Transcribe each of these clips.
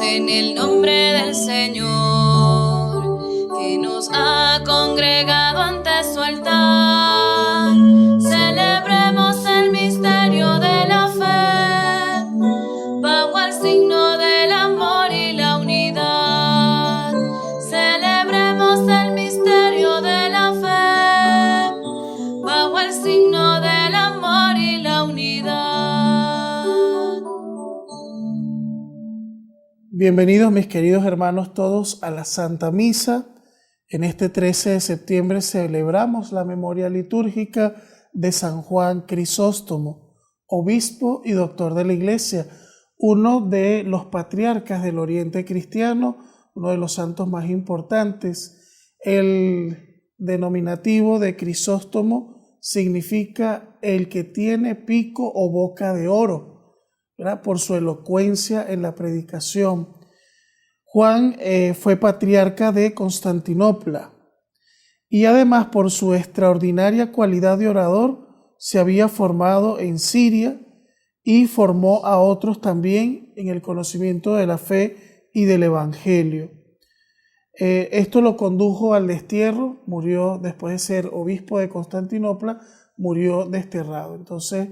en el nombre del Señor, que nos ha congregado ante su altar. Celebremos el misterio de la fe, bajo el signo del amor y la unidad. Celebremos el misterio de la fe, bajo el signo del amor y la unidad. Bienvenidos mis queridos hermanos todos a la Santa Misa. En este 13 de septiembre celebramos la memoria litúrgica de San Juan Crisóstomo, obispo y doctor de la Iglesia, uno de los patriarcas del Oriente cristiano, uno de los santos más importantes. El denominativo de Crisóstomo significa el que tiene pico o boca de oro, ¿verdad? Por su elocuencia en la predicación. Juan fue patriarca de Constantinopla y además por su extraordinaria cualidad de orador se había formado en Siria y formó a otros también en el conocimiento de la fe y del Evangelio. Esto lo condujo al destierro, murió después de ser obispo de Constantinopla, murió desterrado. Entonces,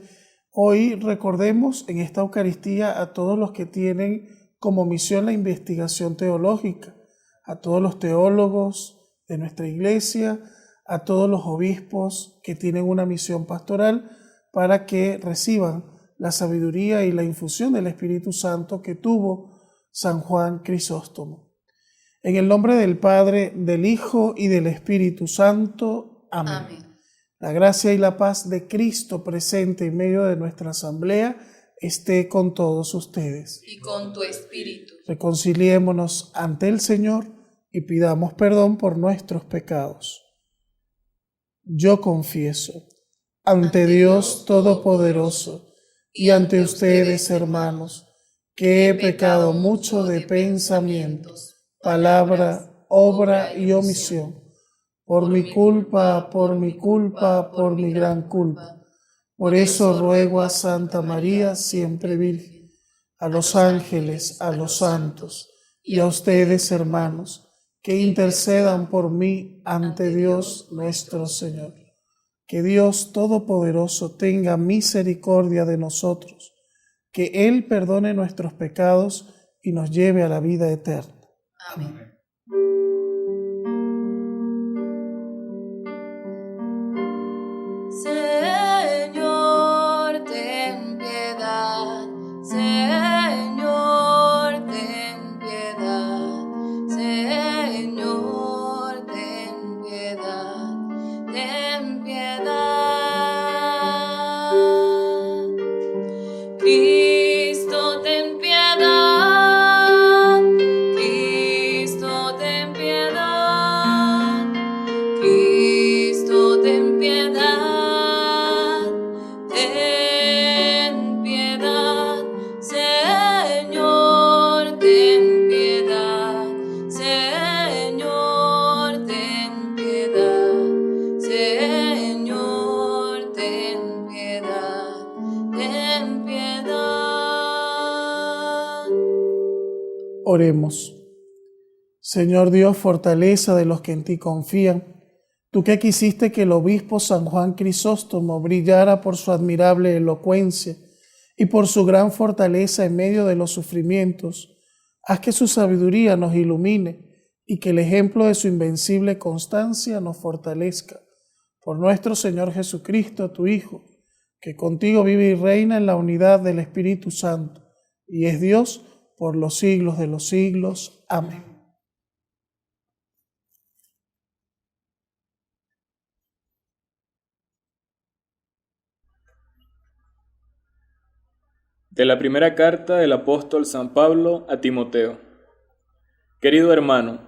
hoy recordemos en esta Eucaristía a todos los que tienen como misión la investigación teológica, a todos los teólogos de nuestra Iglesia, a todos los obispos que tienen una misión pastoral para que reciban la sabiduría y la infusión del Espíritu Santo que tuvo San Juan Crisóstomo. En el nombre del Padre, del Hijo y del Espíritu Santo. Amén. Amén. La gracia y la paz de Cristo presente en medio de nuestra asamblea esté con todos ustedes. Y con tu espíritu. Reconciliémonos ante el Señor y pidamos perdón por nuestros pecados. Yo confieso ante Dios Todopoderoso y ante ustedes, hermanos, que he pecado mucho de pensamientos, palabra, obra y omisión, por mi culpa, por mi gran culpa. Por eso ruego a Santa María, siempre Virgen, a los ángeles, a los santos y a ustedes, hermanos, que intercedan por mí ante Dios nuestro Señor. Que Dios Todopoderoso tenga misericordia de nosotros, que Él perdone nuestros pecados y nos lleve a la vida eterna. Amén. Oremos. Señor Dios, fortaleza de los que en ti confían, tú que quisiste que el obispo San Juan Crisóstomo brillara por su admirable elocuencia y por su gran fortaleza en medio de los sufrimientos, haz que su sabiduría nos ilumine y que el ejemplo de su invencible constancia nos fortalezca. Por nuestro Señor Jesucristo, tu Hijo, que contigo vive y reina en la unidad del Espíritu Santo, y es Dios por los siglos de los siglos. Amén. De la primera carta del apóstol San Pablo a Timoteo. Querido hermano,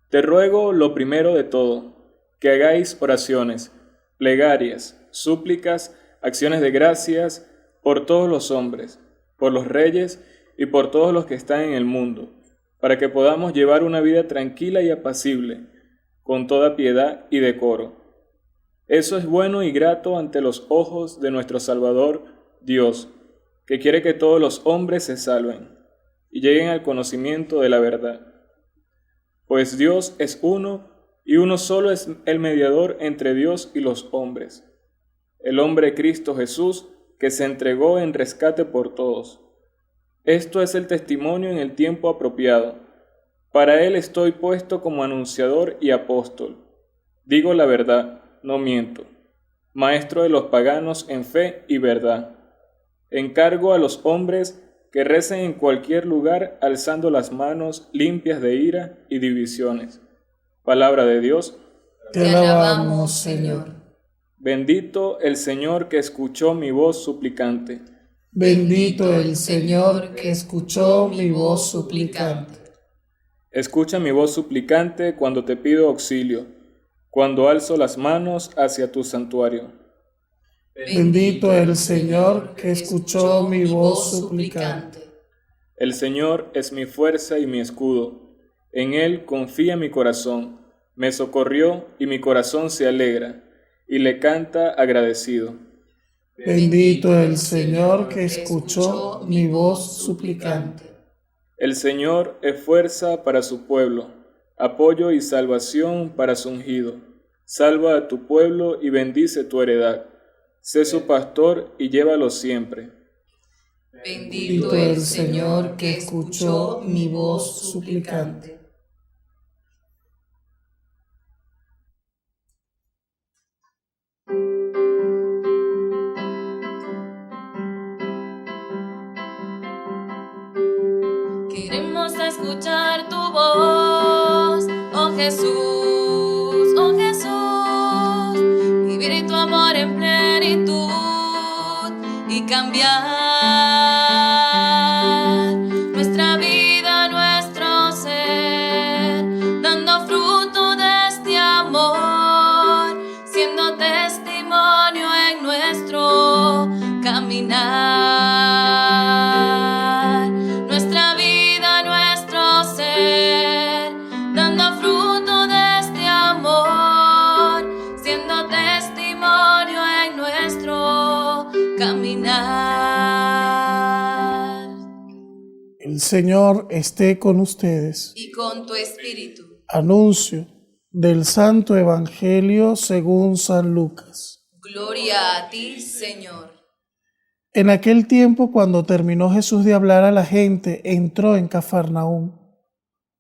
te ruego lo primero de todo, que hagáis oraciones, plegarias, súplicas, acciones de gracias por todos los hombres, por los reyes y por todos los que están en el mundo, para que podamos llevar una vida tranquila y apacible, con toda piedad y decoro. Eso es bueno y grato ante los ojos de nuestro Salvador, Dios, que quiere que todos los hombres se salven y lleguen al conocimiento de la verdad. Pues Dios es uno, y uno solo es el mediador entre Dios y los hombres, el hombre Cristo Jesús, que se entregó en rescate por todos. Esto es el testimonio en el tiempo apropiado. Para él estoy puesto como anunciador y apóstol. Digo la verdad, no miento. Maestro de los paganos en fe y verdad. Encargo a los hombres que recen en cualquier lugar alzando las manos limpias de ira y divisiones. Palabra de Dios. Te alabamos, Señor. Bendito el Señor que escuchó mi voz suplicante. Bendito el Señor que escuchó mi voz suplicante. Escucha mi voz suplicante cuando te pido auxilio, cuando alzo las manos hacia tu santuario. Bendito el Señor que escuchó mi voz suplicante. El Señor es mi fuerza y mi escudo. En Él confía mi corazón. Me socorrió y mi corazón se alegra, y le canta agradecido. Bendito el Señor que escuchó mi voz suplicante. El Señor es fuerza para su pueblo, apoyo y salvación para su ungido. Salva a tu pueblo y bendice tu heredad. Sé su pastor y llévalo siempre. Bendito el Señor que escuchó mi voz suplicante. Queremos escuchar tu voz, oh Jesús, vivir tu amor en plenitud y cambiar nuestra vida, nuestro ser, dando fruto de este amor, siendo testimonio en nuestro caminar. Nuestra vida, nuestro ser, dando fruto de este amor, siendo testimonio en nuestro caminar. El Señor esté con ustedes. Y con tu espíritu. Anuncio del Santo Evangelio según San Lucas. Gloria a ti, Señor. En aquel tiempo, cuando terminó Jesús de hablar a la gente, entró en Cafarnaúm.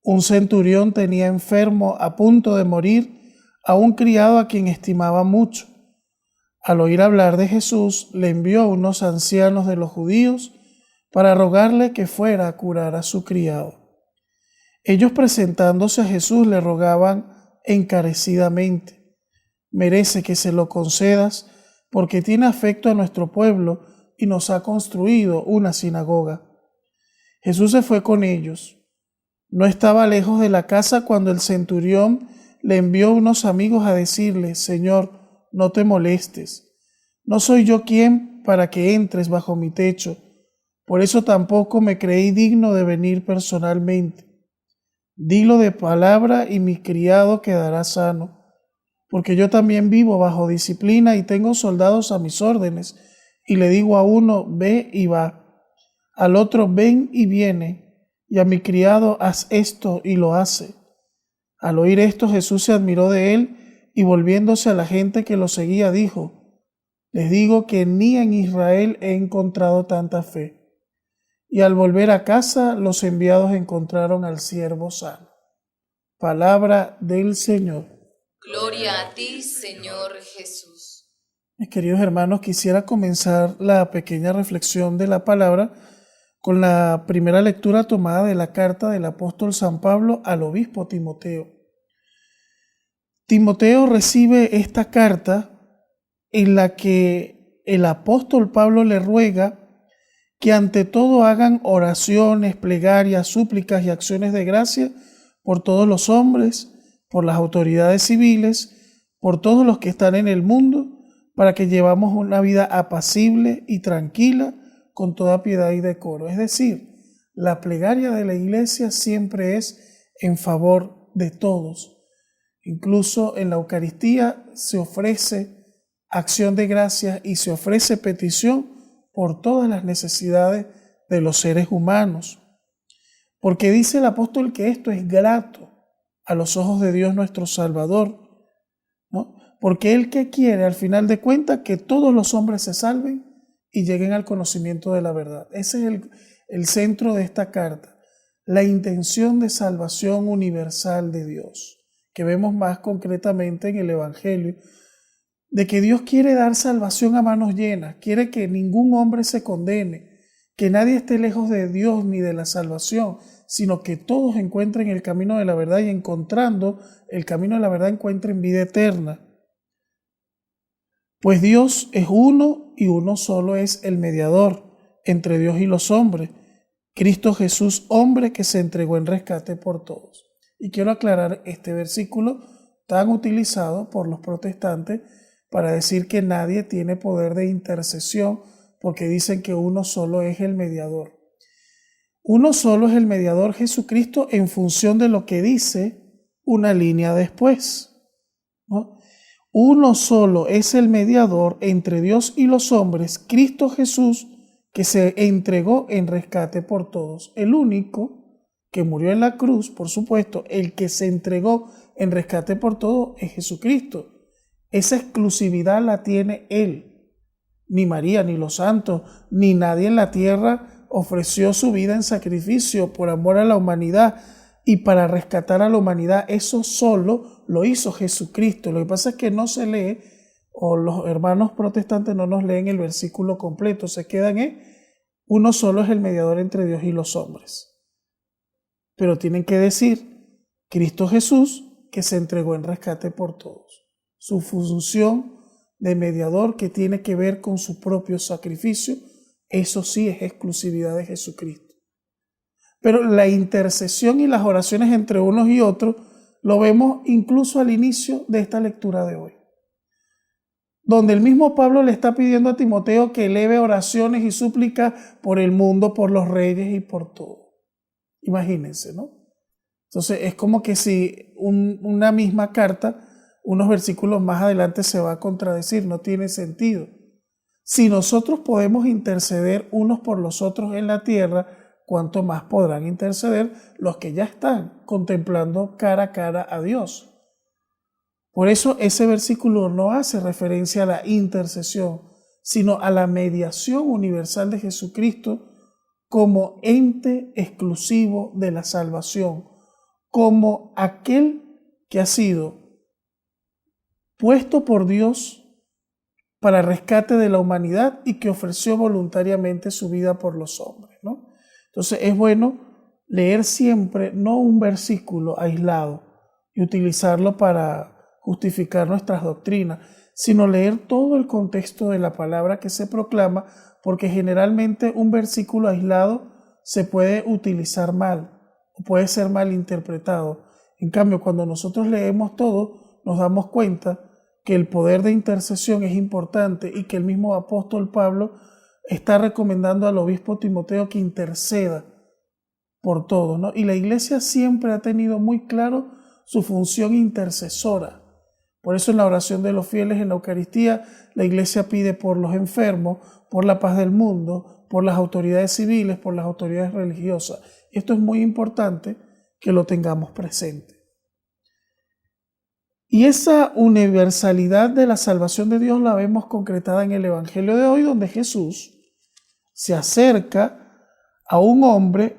Un centurión tenía enfermo, a punto de morir, a un criado a quien estimaba mucho. Al oír hablar de Jesús, le envió a unos ancianos de los judíos para rogarle que fuera a curar a su criado. Ellos, presentándose a Jesús, le rogaban encarecidamente: merece que se lo concedas, porque tiene afecto a nuestro pueblo y nos ha construido una sinagoga. Jesús se fue con ellos. No estaba lejos de la casa cuando el centurión le envió unos amigos a decirle: Señor, no te molestes. No soy yo quien para que entres bajo mi techo. Por eso tampoco me creí digno de venir personalmente. Dilo de palabra y mi criado quedará sano, porque yo también vivo bajo disciplina y tengo soldados a mis órdenes. Y le digo a uno, ve y va, al otro, ven y viene, y a mi criado, haz esto, y lo hace. Al oír esto, Jesús se admiró de él, y volviéndose a la gente que lo seguía, dijo: les digo que ni en Israel he encontrado tanta fe. Y al volver a casa, los enviados encontraron al siervo sano. Palabra del Señor. Gloria a ti, Señor Jesús. Mis queridos hermanos, quisiera comenzar la pequeña reflexión de la palabra con la primera lectura tomada de la carta del apóstol San Pablo al obispo Timoteo. Timoteo recibe esta carta en la que el apóstol Pablo le ruega que ante todo hagan oraciones, plegarias, súplicas y acciones de gracia por todos los hombres, por las autoridades civiles, por todos los que están en el mundo, para que llevamos una vida apacible y tranquila, con toda piedad y decoro. Es decir, la plegaria de la Iglesia siempre es en favor de todos. Incluso en la Eucaristía se ofrece acción de gracias y se ofrece petición por todas las necesidades de los seres humanos. porque dice el apóstol que esto es grato a los ojos de Dios nuestro Salvador, ¿no? Porque Él que quiere, al final de cuentas, que todos los hombres se salven y lleguen al conocimiento de la verdad. Ese es el centro de esta carta, la intención de salvación universal de Dios, que vemos más concretamente en el Evangelio, de que Dios quiere dar salvación a manos llenas, quiere que ningún hombre se condene, que nadie esté lejos de Dios ni de la salvación, sino que todos encuentren el camino de la verdad y encontrando el camino de la verdad encuentren vida eterna. Pues Dios es uno y uno solo es el mediador entre Dios y los hombres, Cristo Jesús, hombre que se entregó en rescate por todos. Y quiero aclarar este versículo tan utilizado por los protestantes para decir que nadie tiene poder de intercesión porque dicen que uno solo es el mediador. Uno solo es el mediador, Jesucristo, en función de lo que dice una línea después, ¿no? Uno solo es el mediador entre Dios y los hombres, Cristo Jesús, que se entregó en rescate por todos. El único que murió en la cruz, por supuesto, el que se entregó en rescate por todos es Jesucristo. Esa exclusividad la tiene Él. Ni María, ni los santos, ni nadie en la tierra ofreció su vida en sacrificio por amor a la humanidad y para rescatar a la humanidad. Eso solo lo hizo Jesucristo. Lo que pasa es que no se lee, o los hermanos protestantes no nos leen el versículo completo, se quedan en uno solo es el mediador entre Dios y los hombres. Pero tienen que decir Cristo Jesús que se entregó en rescate por todos. Su función de mediador que tiene que ver con su propio sacrificio, eso sí es exclusividad de Jesucristo. Pero la intercesión y las oraciones entre unos y otros lo vemos incluso al inicio de esta lectura de hoy, donde el mismo Pablo le está pidiendo a Timoteo que eleve oraciones y súplicas por el mundo, por los reyes y por todo. Imagínense, ¿no? Entonces es como que si una misma carta, unos versículos más adelante se va a contradecir, no tiene sentido. Si nosotros podemos interceder unos por los otros en la tierra, ¿cuánto más podrán interceder los que ya están contemplando cara a cara a Dios? Por eso ese versículo no hace referencia a la intercesión, sino a la mediación universal de Jesucristo como ente exclusivo de la salvación, como aquel que ha sido puesto por Dios para rescate de la humanidad y que ofreció voluntariamente su vida por los hombres, ¿no? Entonces es bueno leer siempre no un versículo aislado y utilizarlo para justificar nuestras doctrinas, sino leer todo el contexto de la palabra que se proclama, porque generalmente un versículo aislado se puede utilizar mal o puede ser mal interpretado. En cambio, cuando nosotros leemos todo, nos damos cuenta que el poder de intercesión es importante y que el mismo apóstol Pablo está recomendando al obispo Timoteo que interceda por todos, ¿no? Y la iglesia siempre ha tenido muy claro su función intercesora. Por eso en la oración de los fieles en la Eucaristía, la iglesia pide por los enfermos, por la paz del mundo, por las autoridades civiles, por las autoridades religiosas. Esto es muy importante que lo tengamos presente. Y esa universalidad de la salvación de Dios la vemos concretada en el Evangelio de hoy, donde Jesús se acerca a un hombre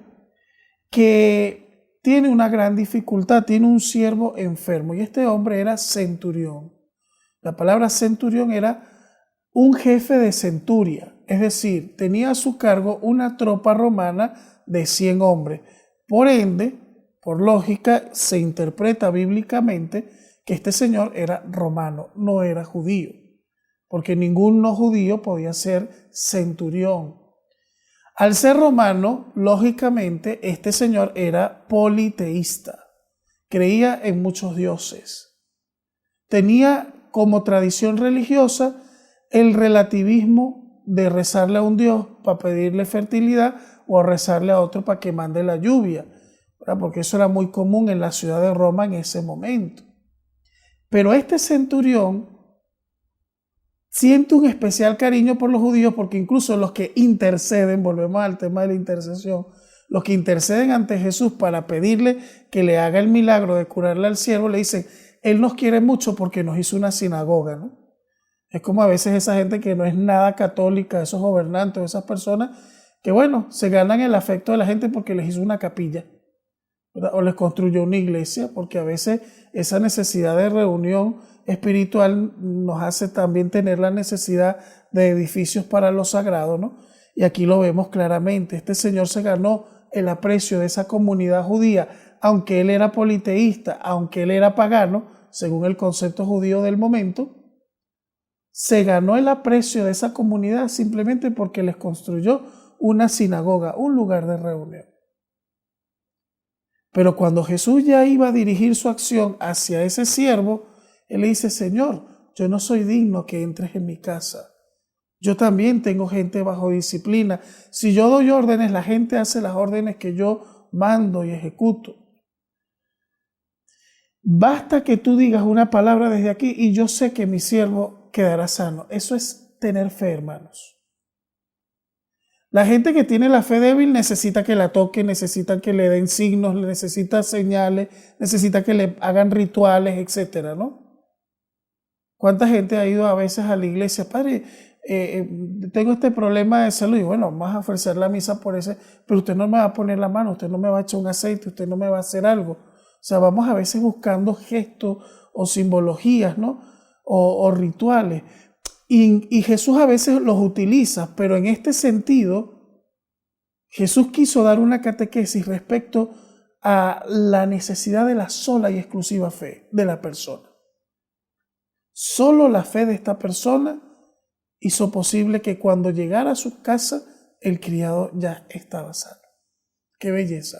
que tiene una gran dificultad, tiene un siervo enfermo, y este hombre era centurión. La palabra centurión era un jefe de centuria, es decir, tenía a su cargo una tropa romana de 100 hombres. Por ende, por lógica, se interpreta bíblicamente que este señor era romano, no era judío, porque ningún no judío podía ser centurión. Al ser romano, lógicamente, este señor era politeísta, creía en muchos dioses. Tenía como tradición religiosa el relativismo de rezarle a un dios para pedirle fertilidad o rezarle a otro para que mande la lluvia, ¿verdad? Porque eso era muy común en la ciudad de Roma en ese momento. Pero este centurión siente un especial cariño por los judíos porque incluso los que interceden, volvemos al tema de la intercesión, los que interceden ante Jesús para pedirle que le haga el milagro de curarle al siervo, le dicen, Él nos quiere mucho porque nos hizo una sinagoga, ¿no? Es como a veces esa gente que no es nada católica, esos gobernantes, esas personas que, bueno, se ganan el afecto de la gente porque les hizo una capilla, ¿verdad? O les construyó una iglesia, porque a veces esa necesidad de reunión espiritual nos hace también tener la necesidad de edificios para lo sagrado, ¿no? Y aquí lo vemos claramente. Este señor se ganó el aprecio de esa comunidad judía, aunque él era politeísta, aunque él era pagano, según el concepto judío del momento, se ganó el aprecio de esa comunidad simplemente porque les construyó una sinagoga, un lugar de reunión. Pero cuando Jesús ya iba a dirigir su acción hacia ese siervo, él le dice, Señor, yo no soy digno que entres en mi casa. Yo también tengo gente bajo disciplina. Si yo doy órdenes, la gente hace las órdenes que yo mando y ejecuto. Basta que tú digas una palabra desde aquí y yo sé que mi siervo quedará sano. Eso es tener fe, hermanos. La gente que tiene la fe débil necesita que la toquen, necesita que le den signos, necesita señales, necesita que le hagan rituales, etcétera, ¿no? ¿Cuánta gente ha ido a veces a la iglesia? Padre, tengo este problema de salud y bueno, vamos a ofrecer la misa por ese, pero usted no me va a poner la mano, usted no me va a echar un aceite, usted no me va a hacer algo. O sea, vamos a veces buscando gestos o simbologías, ¿no? O rituales. Y Jesús a veces los utiliza, pero en este sentido, Jesús quiso dar una catequesis respecto a la necesidad de la sola y exclusiva fe de la persona. Solo la fe de esta persona hizo posible que cuando llegara a su casa, el criado ya estaba sano. ¡Qué belleza!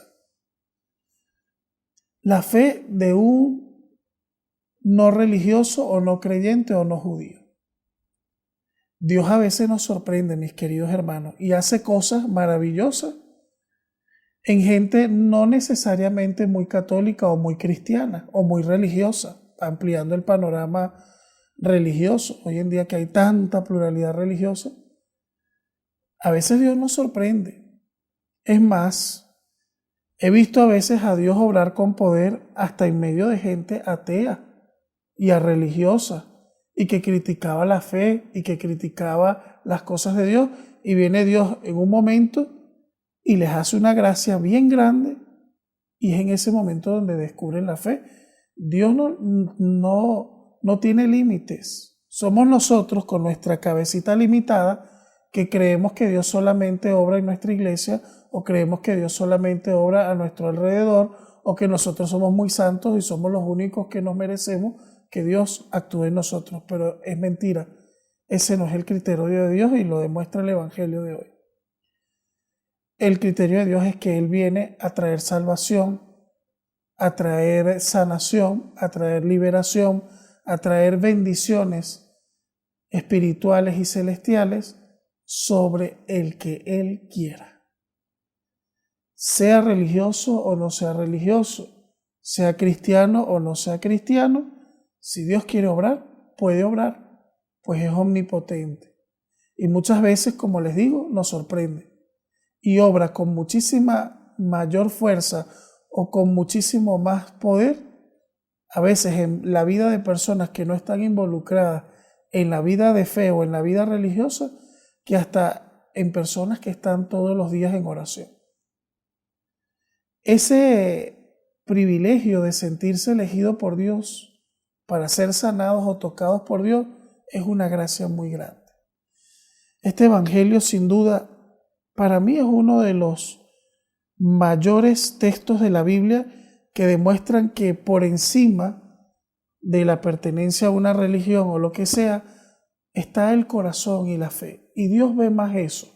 La fe de un no religioso o no creyente o no judío. Dios a veces nos sorprende, mis queridos hermanos, y hace cosas maravillosas en gente no necesariamente muy católica o muy cristiana o muy religiosa, ampliando el panorama religioso. Hoy en día que hay tanta pluralidad religiosa, a veces Dios nos sorprende. Es más, he visto a veces a Dios obrar con poder hasta en medio de gente atea y religiosa y que criticaba la fe y que criticaba las cosas de Dios, y viene Dios en un momento y les hace una gracia bien grande, y es en ese momento donde descubren la fe. Dios no tiene límites. Somos nosotros con nuestra cabecita limitada que creemos que Dios solamente obra en nuestra iglesia, o creemos que Dios solamente obra a nuestro alrededor, o que nosotros somos muy santos y somos los únicos que nos merecemos que Dios actúe en nosotros. Pero es mentira. Ese no es el criterio de Dios y lo demuestra el Evangelio de hoy. El criterio de Dios es que Él viene a traer salvación, a traer sanación, a traer liberación, a traer bendiciones espirituales y celestiales sobre el que Él quiera. Sea religioso o no sea religioso, sea cristiano o no sea cristiano, si Dios quiere obrar, puede obrar, pues es omnipotente. Y muchas veces, como les digo, nos sorprende. Y obra con muchísima mayor fuerza o con muchísimo más poder, a veces en la vida de personas que no están involucradas en la vida de fe o en la vida religiosa, que hasta en personas que están todos los días en oración. Ese privilegio de sentirse elegido por Dios para ser sanados o tocados por Dios es una gracia muy grande. Este evangelio, sin duda, para mí es uno de los mayores textos de la Biblia que demuestran que por encima de la pertenencia a una religión o lo que sea, está el corazón y la fe. Y Dios ve más eso.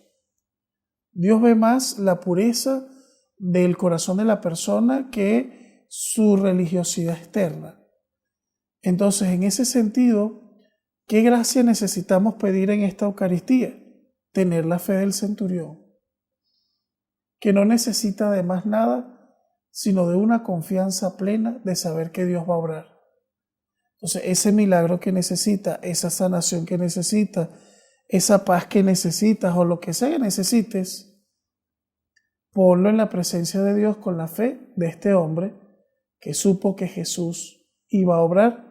Dios ve más la pureza del corazón de la persona que su religiosidad externa. Entonces, en ese sentido, ¿qué gracia necesitamos pedir en esta Eucaristía? Tener la fe del centurión, que no necesita de más nada, sino de una confianza plena de saber que Dios va a obrar. Entonces, ese milagro que necesita, esa sanación que necesita, esa paz que necesitas o lo que sea que necesites, Ponlo en la presencia de Dios con la fe de este hombre que supo que Jesús iba a obrar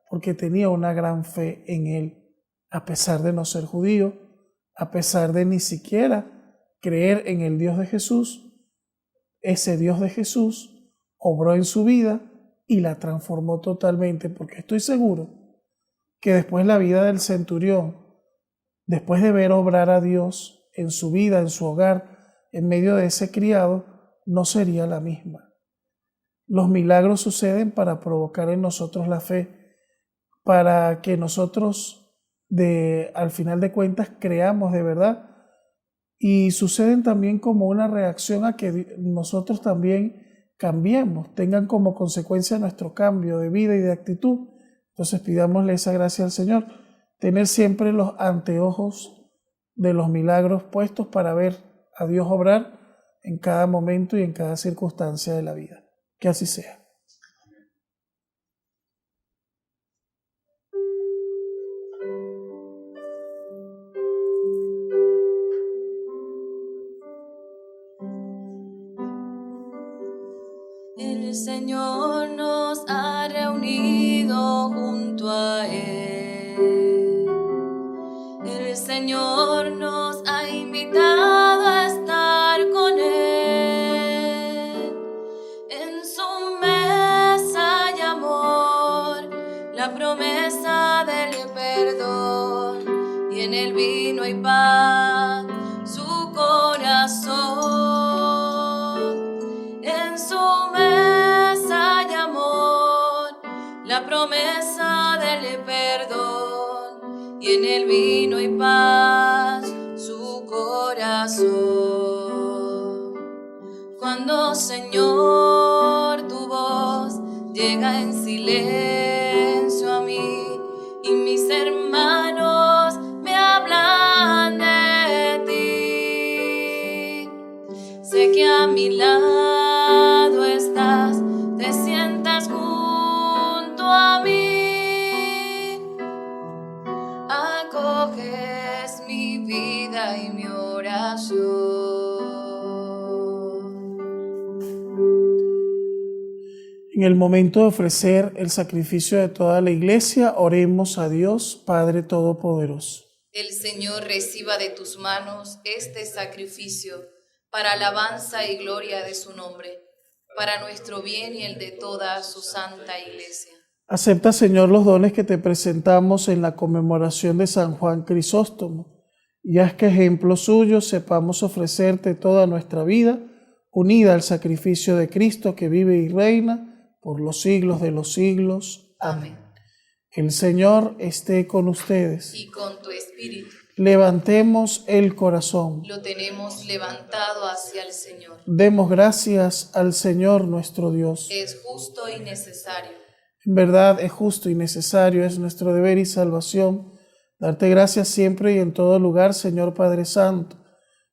porque tenía una gran fe en él, a pesar de no ser judío, a pesar de ni siquiera creer en el Dios de Jesús. Ese Dios de Jesús obró en su vida y la transformó totalmente, porque estoy seguro que después la vida del centurión, después de ver obrar a Dios en su vida, en su hogar, en medio de ese criado, no sería la misma. Los milagros suceden para provocar en nosotros la fe, para que nosotros al final de cuentas creamos de verdad, y suceden también como una reacción a que nosotros también cambiemos, tengan como consecuencia nuestro cambio de vida y de actitud. Entonces pidámosle esa gracia al Señor, tener siempre los anteojos de los milagros puestos para ver a Dios obrar en cada momento y en cada circunstancia de la vida. Que así sea. El Señor nos ha reunido junto a Él. El Señor nos ha invitado a estar con Él. En su mesa hay amor, la promesa del perdón, y en el vino hay paz, su corazón. En su mesa hay amor, la promesa del perdón, y en el vino hay paz, su corazón. Cuando, Señor, tu voz llega en silencio a mí y mis hermanos me hablan de ti, sé que a mi lado estás, te sientas junto a mí, acoges mi vida y mi oración. En el momento de ofrecer el sacrificio de toda la iglesia, oremos a Dios, Padre Todopoderoso. El Señor reciba de tus manos este sacrificio para alabanza y gloria de su nombre, para nuestro bien y el de toda su santa iglesia. Acepta, Señor, los dones que te presentamos en la conmemoración de San Juan Crisóstomo, y haz que ejemplo suyo sepamos ofrecerte toda nuestra vida, unida al sacrificio de Cristo que vive y reina por los siglos de los siglos. Amén. El Señor esté con ustedes. Y con tu espíritu. Levantemos el corazón. Lo tenemos levantado hacia el Señor. Demos gracias al Señor nuestro Dios. Es justo y necesario. En verdad es justo y necesario, es nuestro deber y salvación, darte gracias siempre y en todo lugar, Señor Padre Santo,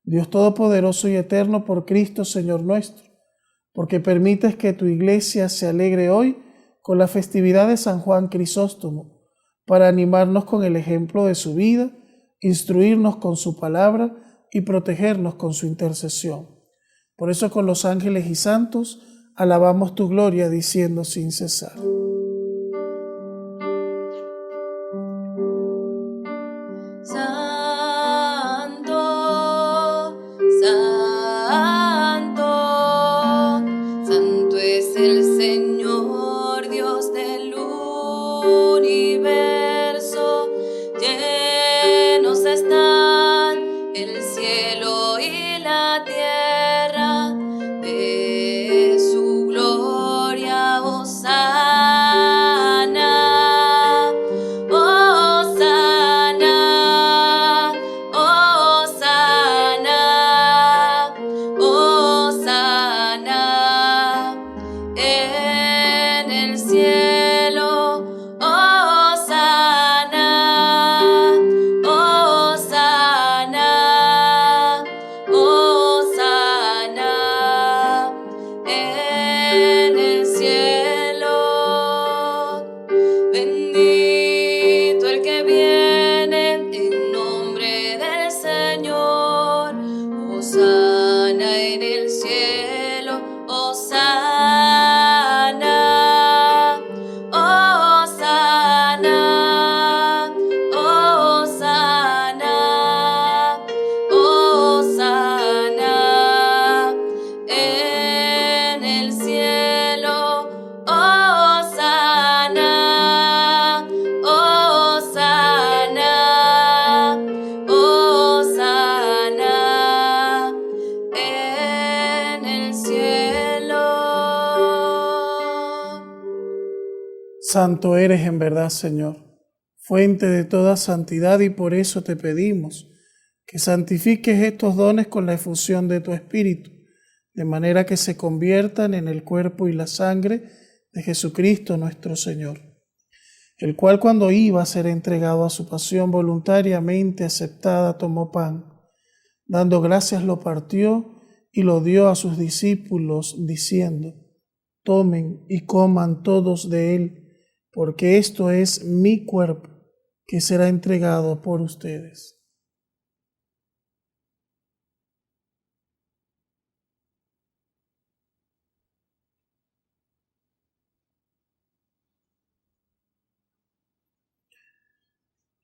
Dios Todopoderoso y Eterno, por Cristo, Señor nuestro, porque permites que tu iglesia se alegre hoy con la festividad de San Juan Crisóstomo, para animarnos con el ejemplo de su vida, instruirnos con su palabra y protegernos con su intercesión. Por eso con los ángeles y santos alabamos tu gloria diciendo sin cesar. Santo eres en verdad, Señor, fuente de toda santidad, y por eso te pedimos que santifiques estos dones con la efusión de tu Espíritu, de manera que se conviertan en el cuerpo y la sangre de Jesucristo nuestro Señor, el cual, cuando iba a ser entregado a su pasión voluntariamente aceptada, tomó pan, dando gracias lo partió y lo dio a sus discípulos, diciendo: tomen y coman todos de él, porque esto es mi cuerpo, que será entregado por ustedes.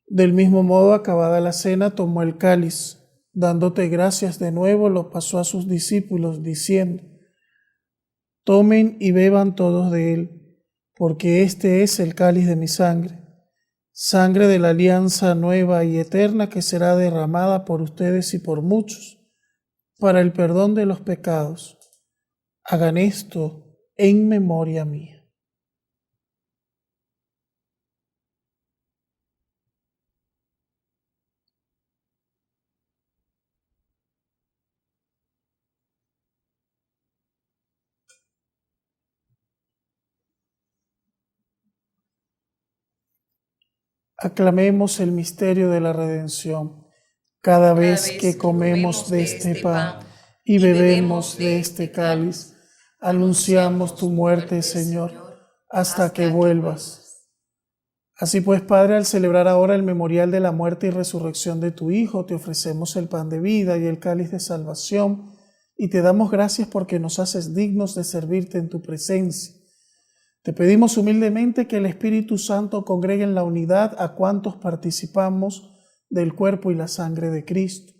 Del mismo modo, acabada la cena, tomó el cáliz, dándote gracias de nuevo, lo pasó a sus discípulos, diciendo: tomen y beban todos de él, porque este es el cáliz de mi sangre, sangre de la alianza nueva y eterna, que será derramada por ustedes y por muchos, para el perdón de los pecados. Hagan esto en memoria mía. Aclamemos el misterio de la redención. Cada vez que comemos de este pan y bebemos de este cáliz, anunciamos tu muerte, Señor, hasta que vuelvas. Así pues, Padre, al celebrar ahora el memorial de la muerte y resurrección de tu Hijo, te ofrecemos el pan de vida y el cáliz de salvación, y te damos gracias porque nos haces dignos de servirte en tu presencia. Te pedimos humildemente que el Espíritu Santo congregue en la unidad a cuantos participamos del cuerpo y la sangre de Cristo.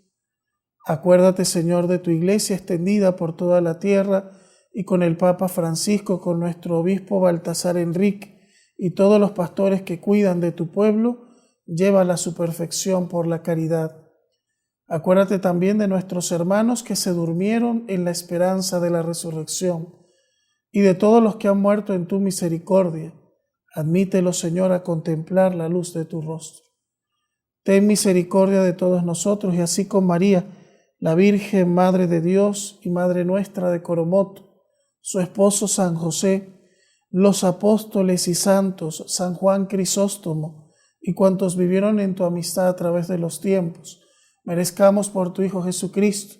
Acuérdate, Señor, de tu Iglesia extendida por toda la tierra, y con el Papa Francisco, con nuestro obispo Baltasar Enrique y todos los pastores que cuidan de tu pueblo, llévala a su perfección por la caridad. Acuérdate también de nuestros hermanos que se durmieron en la esperanza de la resurrección, y de todos los que han muerto en tu misericordia. Admítelos, Señor, a contemplar la luz de tu rostro. Ten misericordia de todos nosotros, y así con María, la Virgen Madre de Dios y Madre nuestra de Coromoto, su esposo San José, los apóstoles y santos, San Juan Crisóstomo, y cuantos vivieron en tu amistad a través de los tiempos, merezcamos por tu Hijo Jesucristo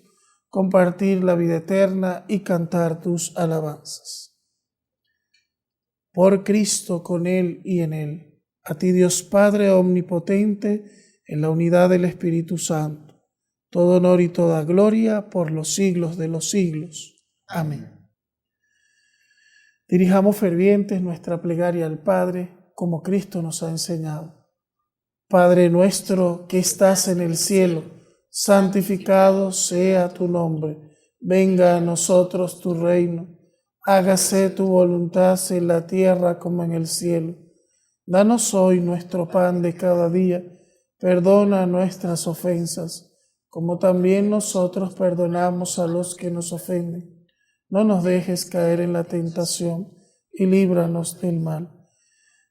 compartir la vida eterna y cantar tus alabanzas. Por Cristo, con Él y en Él, a ti Dios Padre omnipotente, en la unidad del Espíritu Santo, todo honor y toda gloria por los siglos de los siglos. Amén. Dirijamos fervientes nuestra plegaria al Padre, como Cristo nos ha enseñado. Padre nuestro que estás en el cielo, santificado sea tu nombre. Venga a nosotros tu reino. Hágase tu voluntad en la tierra como en el cielo. Danos hoy nuestro pan de cada día. Perdona nuestras ofensas, como también nosotros perdonamos a los que nos ofenden. No nos dejes caer en la tentación, y líbranos del mal.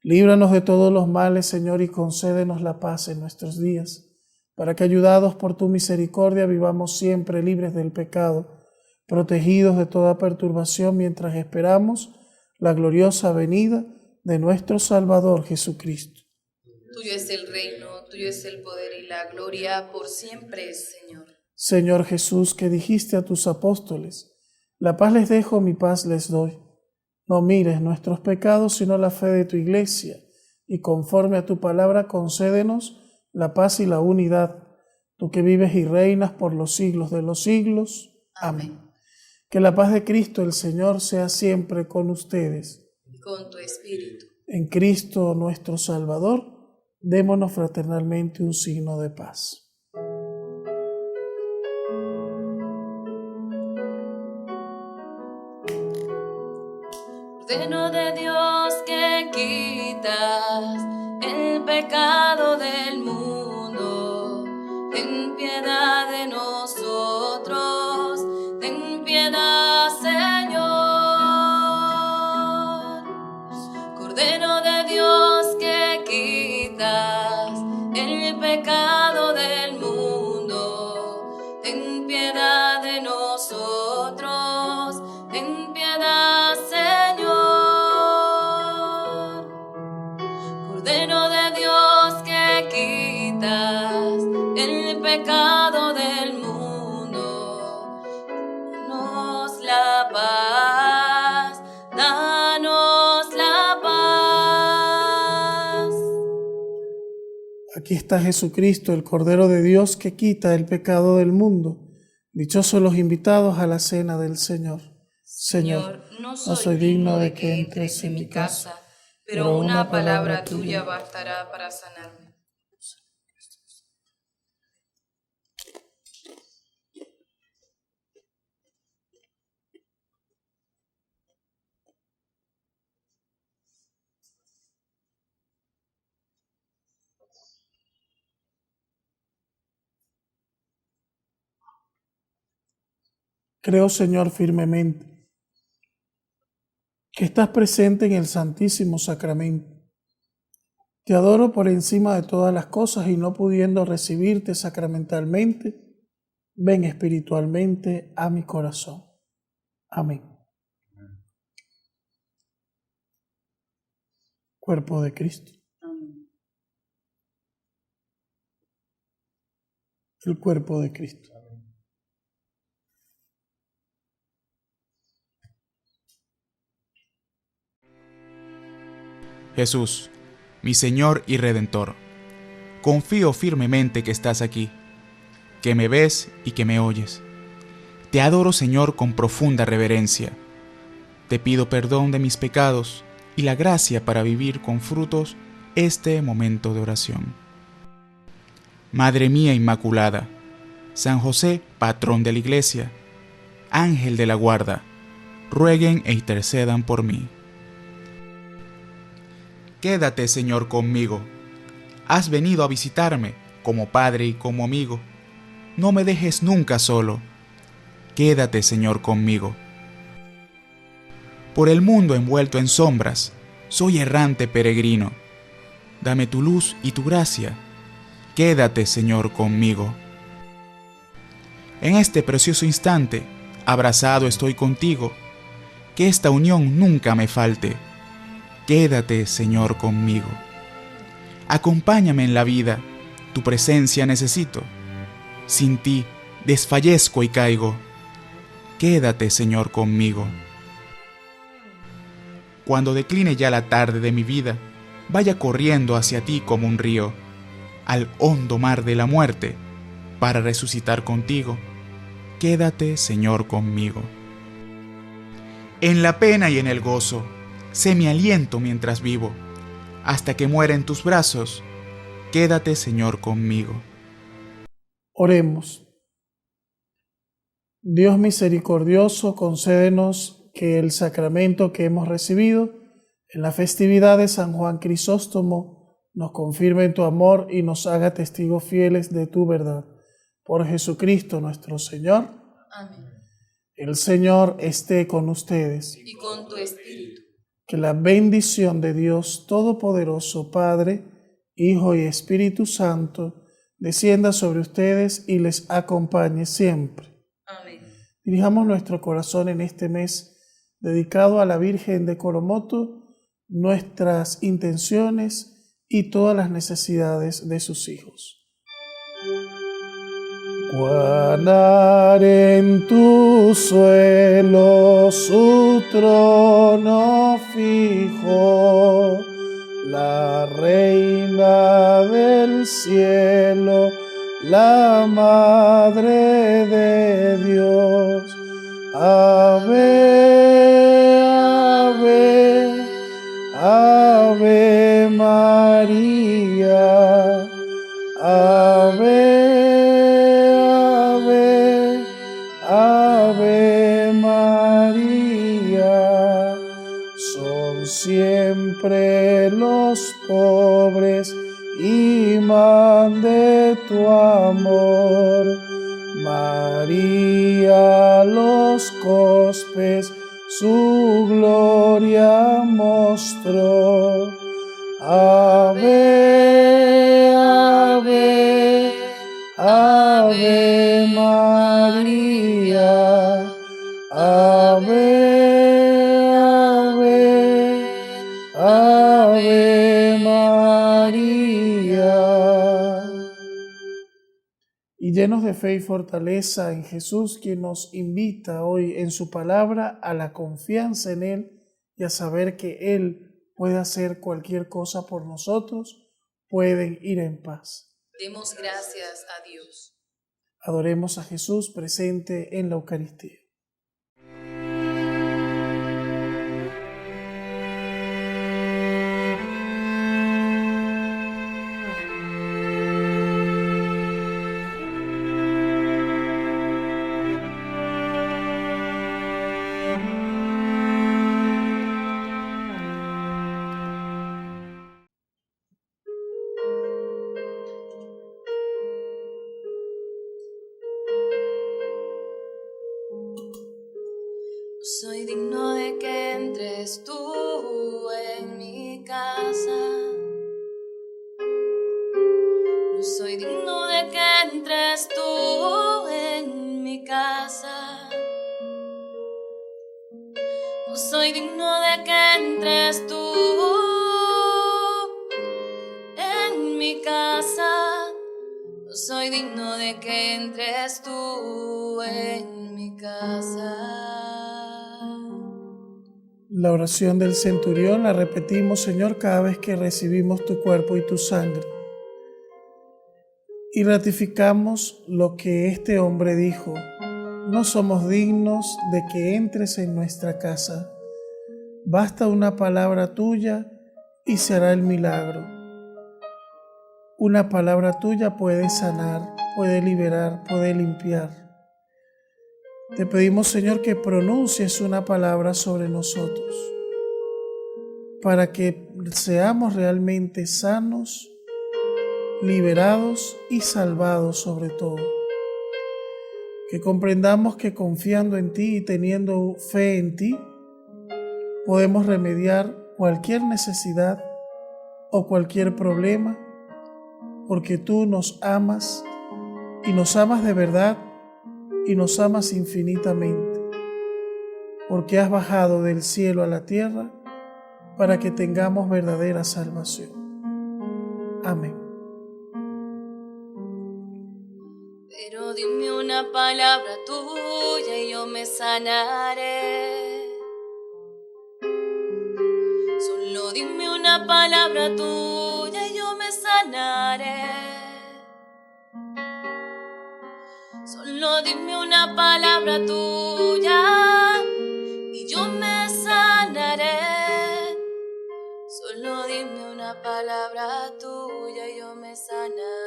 Líbranos de todos los males, Señor, y concédenos la paz en nuestros días, para que, ayudados por tu misericordia, vivamos siempre libres del pecado, protegidos de toda perturbación, mientras esperamos la gloriosa venida de nuestro Salvador Jesucristo. Tuyo es el reino, tuyo es el poder y la gloria por siempre, Señor. Señor Jesús, que dijiste a tus apóstoles: la paz les dejo, mi paz les doy. No mires nuestros pecados, sino la fe de tu Iglesia, y conforme a tu palabra concédenos la paz y la unidad, tú que vives y reinas por los siglos de los siglos. Amén. Que la paz de Cristo el Señor sea siempre con ustedes. Y con tu espíritu. En Cristo nuestro Salvador, démonos fraternalmente un signo de paz. Cordero de Dios que quitas el pecado del mundo, ten piedad de nosotros, ten piedad, Señor. Cordero de Dios que quitas el pecado del mundo, ten piedad de nosotros, ten piedad, Señor. Cordero de Dios que quitas el pecado del mundo, danos la paz, danos la paz. Aquí está Jesucristo, el Cordero de Dios que quita el pecado del mundo. Dichosos los invitados a la cena del Señor. Señor, no soy digno de que entres en mi casa, pero una palabra tuya bastará para sanarme. Creo, Señor, firmemente que estás presente en el Santísimo Sacramento. Te adoro por encima de todas las cosas y no pudiendo recibirte sacramentalmente, ven espiritualmente a mi corazón. Amén. Cuerpo de Cristo. Amén. El cuerpo de Cristo. Jesús, mi Señor y Redentor, confío firmemente que estás aquí, que me ves y que me oyes. Te adoro, Señor, con profunda reverencia. Te pido perdón de mis pecados y la gracia para vivir con frutos este momento de oración. Madre mía Inmaculada, San José, patrón de la Iglesia, Ángel de la guarda, rueguen e intercedan por mí. Quédate, Señor, conmigo. Has venido a visitarme como Padre y como amigo. No me dejes nunca solo. Quédate, Señor, conmigo. Por el mundo envuelto en sombras, soy errante peregrino. Dame tu luz y tu gracia. Quédate, Señor, conmigo. En este precioso instante, abrazado estoy contigo. Que esta unión nunca me falte. Quédate, Señor, conmigo. Acompáñame en la vida, tu presencia necesito. Sin ti desfallezco y caigo. Quédate, Señor, conmigo. Cuando decline ya la tarde de mi vida, vaya corriendo hacia ti como un río, al hondo mar de la muerte, para resucitar contigo. Quédate, Señor, conmigo. En la pena y en el gozo, sé mi aliento mientras vivo, hasta que muera en tus brazos. Quédate, Señor, conmigo. Oremos. Dios misericordioso, concédenos que el sacramento que hemos recibido en la festividad de San Juan Crisóstomo nos confirme en tu amor y nos haga testigos fieles de tu verdad. Por Jesucristo nuestro Señor. Amén. El Señor esté con ustedes. Y con tu espíritu. Que la bendición de Dios Todopoderoso, Padre, Hijo y Espíritu Santo, descienda sobre ustedes y les acompañe siempre. Amén. Dirijamos nuestro corazón en este mes dedicado a la Virgen de Coromoto, nuestras intenciones y todas las necesidades de sus hijos. Guardar en tu suelo su trono fijo, la Reina del cielo, la Madre de Dios. Ave, ave, ave María, ave. Ave María, son siempre los pobres, imán de tu amor. María, los cospes su gloria mostró. Ave, ave, ave María, ave, ave, ave María. Y llenos de fe y fortaleza en Jesús, quien nos invita hoy en su palabra a la confianza en Él y a saber que Él puede hacer cualquier cosa por nosotros, pueden ir en paz. Demos gracias a Dios. Adoremos a Jesús presente en la Eucaristía. Soy digno de que entres tú en mi casa. No soy digno de que entres tú en mi casa. No soy digno de que entres tú en mi casa. No soy digno de que entres tú en mi casa. La oración del centurión la repetimos, Señor, cada vez que recibimos tu cuerpo y tu sangre. Y ratificamos lo que este hombre dijo: no somos dignos de que entres en nuestra casa. Basta una palabra tuya y se hará el milagro. Una palabra tuya puede sanar, puede liberar, puede limpiar. Te pedimos, Señor, que pronuncies una palabra sobre nosotros para que seamos realmente sanos, liberados y salvados sobre todo. Que comprendamos que confiando en ti y teniendo fe en ti, podemos remediar cualquier necesidad o cualquier problema, porque tú nos amas y nos amas de verdad y nos amas infinitamente, porque has bajado del cielo a la tierra para que tengamos verdadera salvación. Amén. Pero dime una palabra tuya y yo me sanaré. Solo dime una palabra tuya y yo me sanaré. Solo dime una palabra tuya y yo me sanaré. Solo dime una palabra tuya y yo me sanaré.